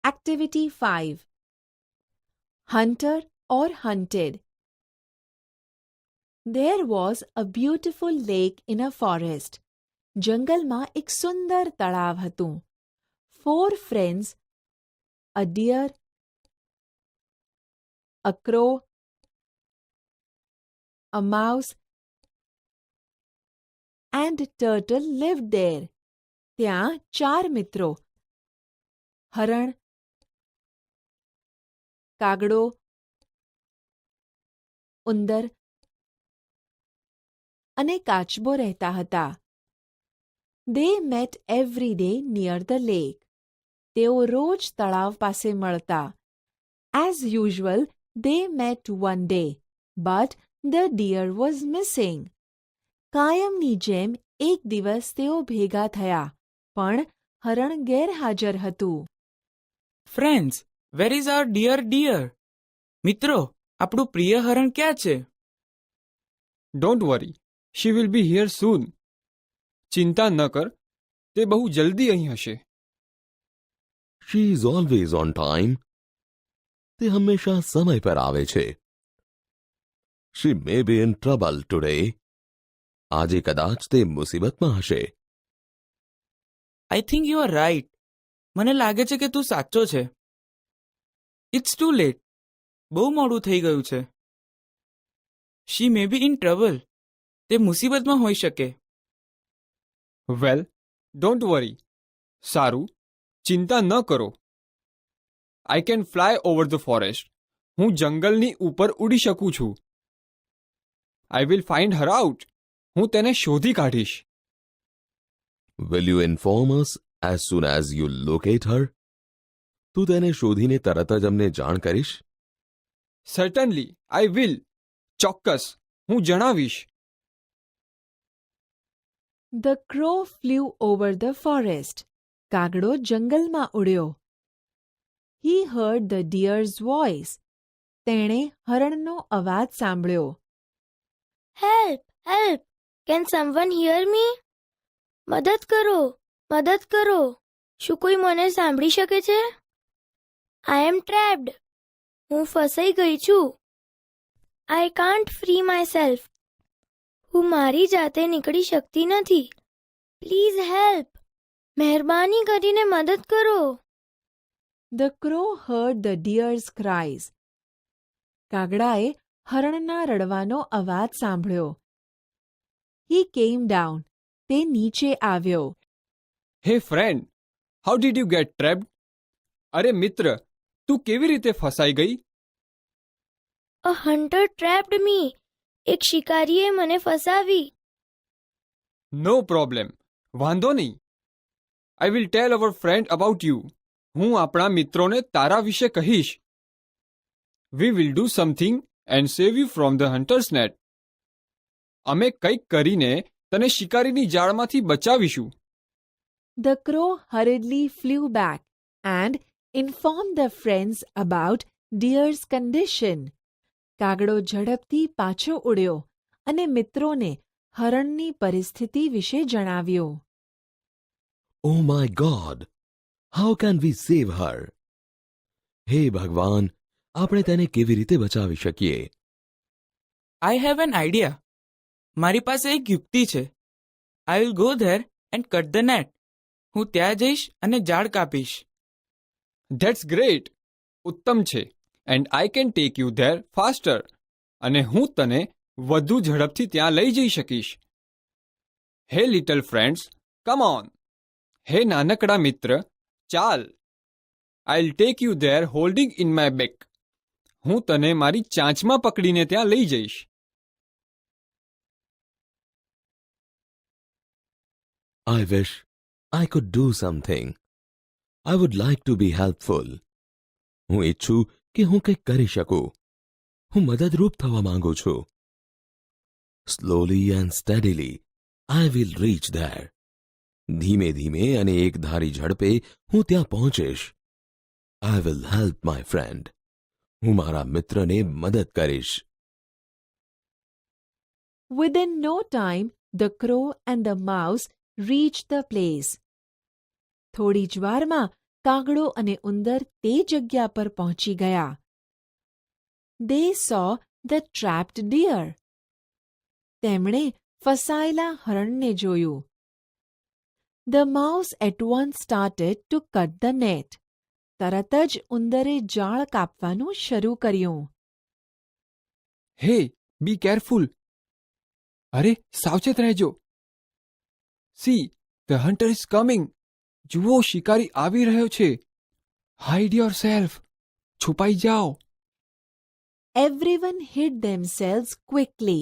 Activity 5. Hunter or hunted. There was a beautiful lake in a forest. જંગલમાં એક સુંદર તળાવ હતું. 4 friends, a deer, a crow, a mouse, and turtle lived there. ત્યાં 4 મિત્રો, હરણ, કાગડો, ઉંદર અને કાચબો રહેતા હતા. They met every day near the lake. તેઓ રોજ તળાવ પાસે મળતા. As usual, they met one day, but the deer was missing. કાયમની જેમ એક દિવસ તેઓ ભેગા થયા, પણ હરણ ગેરહાજર હતું. Friends, where is our dear? મિત્રો, આપણું પ્રિય હરણ ક્યાં છે? Don't worry, she will be here soon. ચિંતા ન કર, તે બહુ જલ્દી અહીં હશે. She is always on time. તે હંમેશા સમય પર આવે છે. She may be in trouble today. આજે કદાચ તે મુસીબતમાં હશે. I think you are right. મને લાગે છે કે તું સાચો છે. It's too late. બહુ મોડું થઈ ગયું છે. She may be in trouble. તે મુસીબતમાં હોઈ શકે. Well, don't worry. સારું, ચિંતા ન કરો. I can fly over the forest. હું જંગલની ઉપર ઉડી શકું છું. I will find her out. હું તેને શોધી કાઢીશ. Will you inform us as soon as you locate her? તું તેને શોધીને તરત જ અમને જાણ કરીશ? Certainly, I will. ચોક્કસ, હું જણાવીશ. The crow flew over the forest. કાગડો જંગલમાં ઉડ્યો. He heard the deer's voice. તેણે હરણનો અવાજ સાંભળ્યો. Help! Help! Can someone hear me? મદદ કરો! મદદ કરો! શું કોઈ મને સાંભળી શકે છે? I am trapped. હું ફસાઈ ગઈ છું. I can't free myself. હું મારી જાતે નીકળી શકતી નથી. Please help. મહેરબાની કરીને મદદ કરો. The crow heard the deer's cries. કાગડાએ હરણના રડવાનો અવાજ સાંભળ્યો. He came down. તે નીચે આવ્યો. Hey friend, how did you get trapped? અરે મિત્ર, તું કેવી રીતે ફસાઈ ગઈ? A hunter trapped me. એક શિકારીએ મને ફસાવી. No problem. વાંધો નહીં. I will tell our friend about you. હું આપણા મિત્રોને તારા વિશે કહીશ. We will do something and save you from the hunter's net. અમે કંઈક કરીને તને શિકારીની જાળમાંથી બચાવીશું. The crow hurriedly flew back and informed the friends about deer's condition. કાગડો ઝડપથી પાછો ઉડ્યો અને મિત્રોને હરણની પરિસ્થિતિ વિશે જણાવ્યો. Oh my God! How can we save her? હે ભગવાન, આપણે તેને કેવી રીતે બચાવી શકીએ? I have an idea. મારી પાસે એક યુક્તિ છે. I will go there and cut the net. હું ત્યાં જઈશ અને જાળ કાપીશ. That's great. ઉત્તમ છે. And I can take you there faster. અને હું તને વધુ ઝડપથી ત્યાં લઈ જઈ શકીશ. Hey little friends, come on. હે નાનકડા મિત્ર, ચાલ. I'll take you there holding in my beak. હું તને મારી ચાંચમાં પકડીને ત્યાં લઈ જઈશ. I wish I could do something. I would like to be helpful. હું ઈચ્છું કે હું કંઈક કરી શકું. હું મદદરૂપ થવા માંગુ છું. Slowly and steadily, I will reach there. ધીમે ધીમે અને એકધારી ઝડપે હું ત્યાં પહોંચીશ. I will help my friend. હું મારા મિત્રને મદદ કરીશ. Within no time, the crow and the mouse reached the place. થોડી જ વારમાં કાગડો અને ઉંદર તે જગ્યા પર પહોંચી ગયા. They saw the trapped deer. તેમણે ફસાયેલા હરણને જોયું. The mouse at once started to cut the net. તરત જ ઉંદરે જાળ કાપવાનું શરૂ કર્યું. હે, બી કેરફુલ. અરે, સાવચેત રહેજો. C, the hunter is coming. જુઓ, શિકારી આવી રહ્યો છે. Hide your self. છુપાઈ જાઓ. Everyone hid themselves quickly.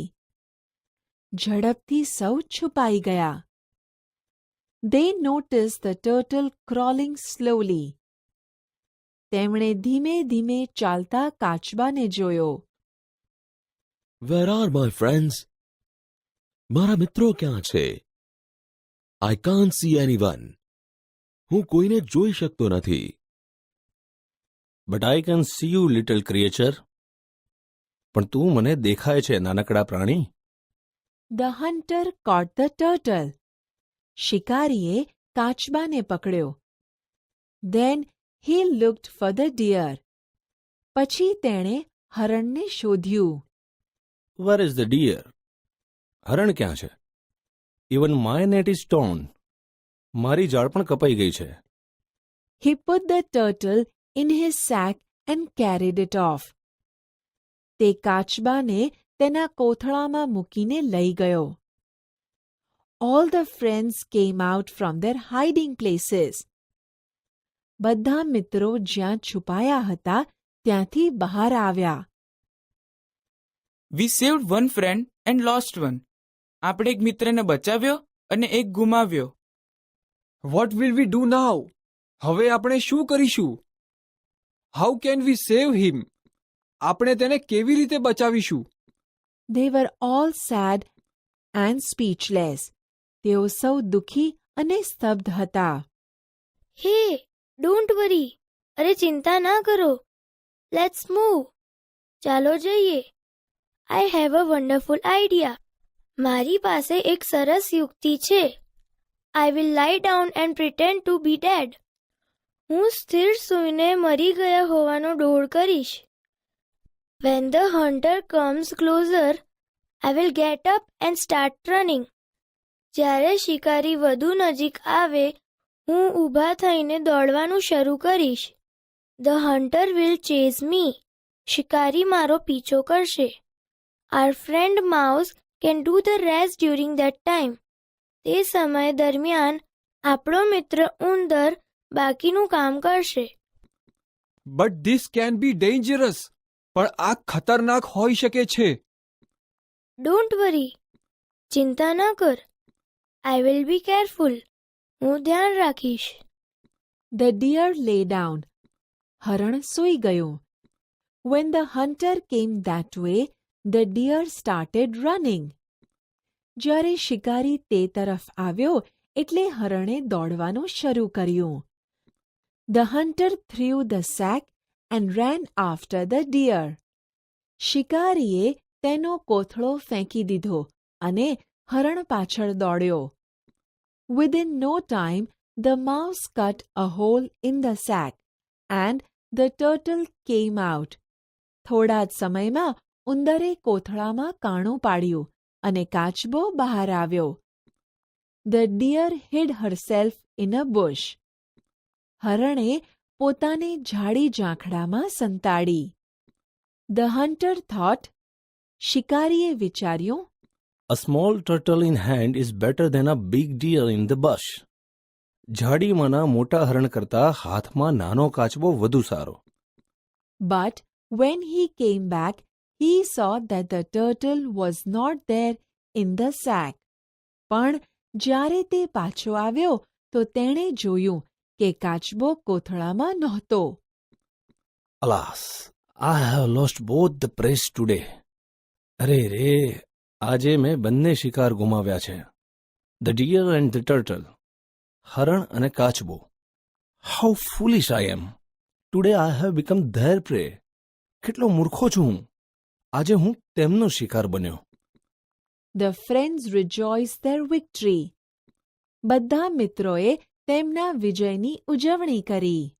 ઝડપથી સૌ છુપાઈ ગયા. They noticed the turtle crawling slowly. તેમણે ધીમે ધીમે ચાલતા કાચબાને જોયો. Where are my friends? મારા મિત્રો ક્યાં છે? I can't see anyone. હું કોઈને જોઈ શકતો નથી. But I can see you, little creature. પણ તું મને દેખાય છે, નાનકડા પ્રાણી. The hunter caught the turtle. શિકારીએ કાચબાને પકડ્યો. Then he looked for the deer. પછી તેણે હરણને શોધ્યું. Where is the deer? હરણ ક્યાં છે? Even my net is torn. મારી જાળ પણ કપાઈ ગઈ છે. He put the turtle in his sack and carried it off. તે કાચબાને તેના કોથળામાં મૂકીને લઈ ગયો. All the friends came out from their hiding places. બધા મિત્રો જ્યાં છુપાયા હતા ત્યાંથી બહાર આવ્યા. We saved one friend and lost one. આપણે એક મિત્રને બચાવ્યો અને એક ગુમાવ્યો. What will we do now? હવે આપણે શું કરીશું? How can we save him? આપણે તેને કેવી રીતે બચાવીશું? They were all sad and speechless. તેઓ સૌ દુઃખી અને સ્તબ્ધ હતા. હે, ડોન્ટ વરી. અરે, ચિંતા ના કરો. Let's move. ચાલો જઈએ. I have a wonderful idea. મારી પાસે એક સરસ યુક્તિ છે. I will lie down and pretend to be dead. હું સ્થિર સૂઈને મરી ગયા હોવાનો ડોળ કરીશ. When the hunter comes closer, I will get up and start running. જ્યારે શિકારી વધુ નજીક આવે, હું ઊભા થઈને દોડવાનું શરૂ કરીશ. The hunter will chase me. શિકારી મારો પીછો કરશે. Our friend mouse can do the rest during that time. તે સમય દરમિયાન આપણો મિત્ર ઉંદર બાકીનું કામ કરશે. But this can be dangerous. પણ આ ખતરનાક હોઈ શકે છે. Don't worry. ચિંતા ના કર. I will be careful. હું ધ્યાન રાખીશ. The deer lay down. હરણ સૂઈ ગયું. When the hunter came that way, the deer started running. જ્યારે શિકારી તે તરફ આવ્યો એટલે હરણે દોડવાનું શરૂ કર્યું. The hunter threw the sack and ran after the deer. શિકારીએ તેનો કોથળો ફેંકી દીધો અને હરણ પાછળ દોડ્યો. Within no time, the mouse cut a hole in the sack and the turtle came out. થોડા જ સમયમાં ઉંદરે કોથળામાં કાણું પાડ્યું અને કાચબો બહાર આવ્યો. The deer hid herself in a bush. હરણે પોતાને ઝાડી ઝાંખડામાં સંતાડી. The hunter thought. શિકારીએ વિચાર્યું. A small turtle in hand is better than a big deer in the bush. ઝાડીમાંના મોટા હરણ કરતા હાથમાં નાનો કાચબો વધુ સારો. But when he came back, he saw that the turtle was not there in the sack. પણ જ્યારે તે પાછો આવ્યો તો તેણે જોયું કે કાચબો કોથળામાં નહોતો. Alas, I have lost both the prey today. અરે રે, આજે મેં બંને શિકાર ગુમાવ્યા છે. The deer and the turtle. હરણ અને કાચબો. How foolish I am. Today I have become their prey. કેટલો મૂર્ખો છું હું. આજે હું તેમનો શિકાર બન્યો. The friends rejoiced their victory. બધા મિત્રોએ તેમના વિજયની ઉજવણી કરી.